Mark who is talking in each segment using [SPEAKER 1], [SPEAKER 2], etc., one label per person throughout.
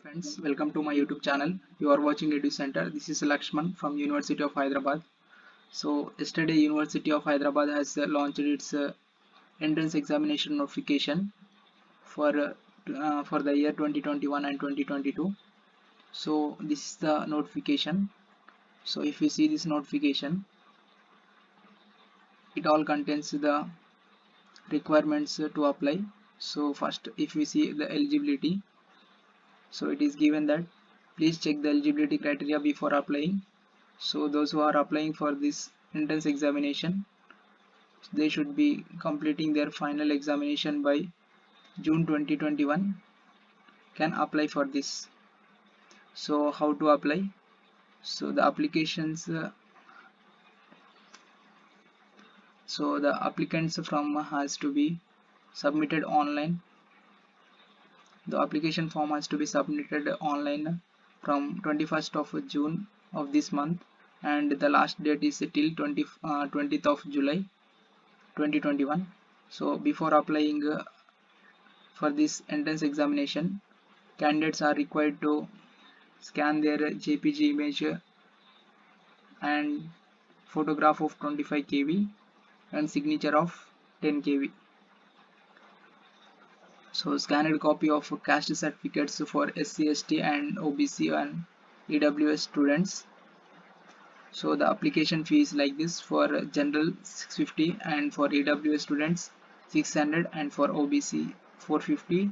[SPEAKER 1] Friends, welcome to my YouTube channel. You are watching Edu Center. This is Lakshman from University of Hyderabad. So yesterday University of Hyderabad has launched its entrance examination notification for the year 2021 and 2022. So this is the notification. So if you see this notification, it all contains the requirements to apply. So first, if we see the eligibility, so it is given that please check the eligibility criteria before applying. So those who are applying for this entrance examination, they should be completing their final examination by June 2021 can apply for this. So how to apply? So the applications so the applicants from has to be submitted online. The application form has to be submitted online from 21st of June of this month, and the last date is till 20th of July 2021. So before applying for this entrance examination, candidates are required to scan their JPG image and photograph of 25 kb and signature of 10 kb. So scanned copy of caste certificates for SC, ST and OBC and EWS students. So the application fee is like this: for general 650, and for EWS students 600, and for OBC 450,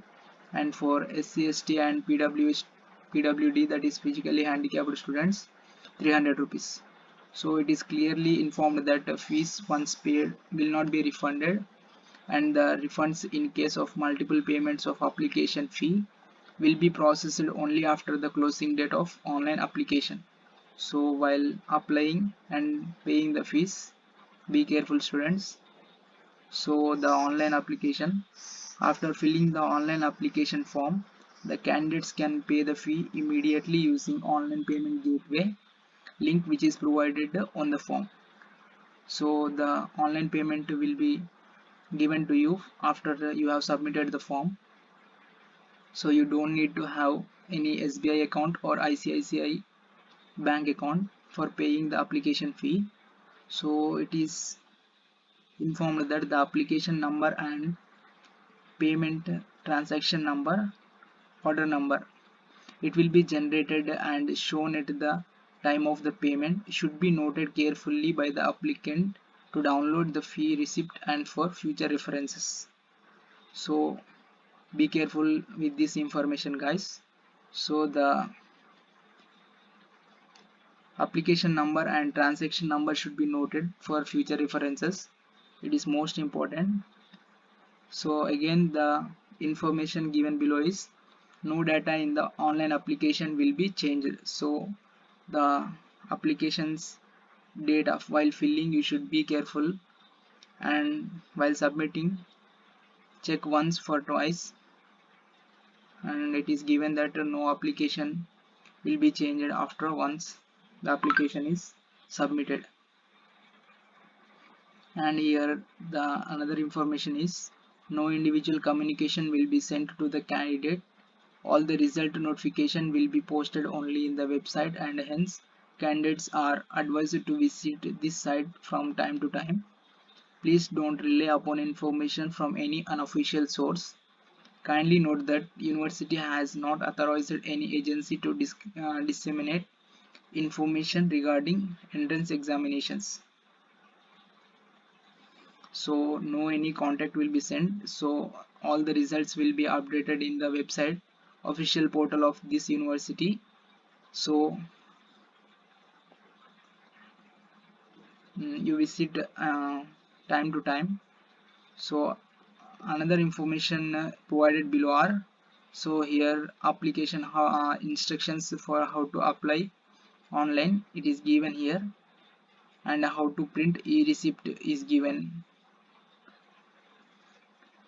[SPEAKER 1] and for SC, ST and PWD, that is physically handicapped students, 300 rupees. So it is clearly informed that the fees once paid will not be refunded, and the refunds in case of multiple payments of application fee will be processed only after the closing date of online application. So while applying and paying the fees, be careful students. So the online application, after filling the online application form, the candidates can pay the fee immediately using online payment gateway link which is provided on the form. So the online payment will be given to you after you have submitted the form. So you don't need to have any SBI account or ICICI bank account for paying the application fee. So it is informed that the application number and payment transaction number, order number, it will be generated and shown at the time of the payment, should be noted carefully by the applicant to download the fee receipt and for future references. So be careful with this information, guys. So the application number and transaction number should be noted for future references. It is most important. So again, the information given below is no data in the online application will be changed. So the application's date of while filling, you should be careful, and while submitting, check once for twice. And it is given that no application will be changed after once the application is submitted. And here the another information is no individual communication will be sent to the candidate. All the result notification will be posted only in the website, and hence candidates are advised to visit this site from time to time. Please don't rely upon information from any unofficial source. Kindly note that university has not authorized any agency to disseminate information regarding entrance examinations. So no any contact will be sent. So all the results will be updated in the website official portal of this university. So you visit time to time. So another information provided below are, so here application instructions for how to apply online, it is given here, and how to print e-receipt is given.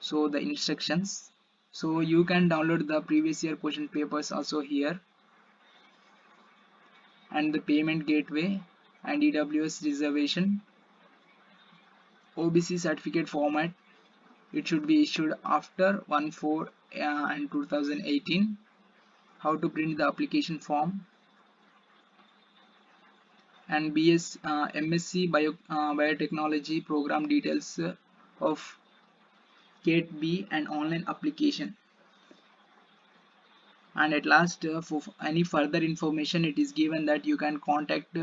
[SPEAKER 1] So the instructions, so you can download the previous year question papers also here, and the payment gateway and EWS reservation. OBC certificate format, it should be issued after 1/4 and 2018. how to print the application form, and MSc Biotechnology program details of CATE B and online application. And at last, for any further information, it is given that you can contact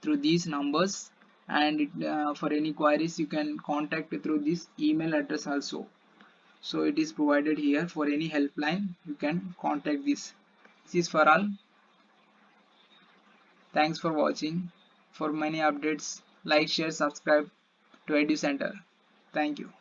[SPEAKER 1] through these numbers, and for any queries you can contact through this email address also. So it is provided here. For any helpline you can contact this. This is for all. Thanks for watching. For many updates, like, share, subscribe to EduCenter. Thank you.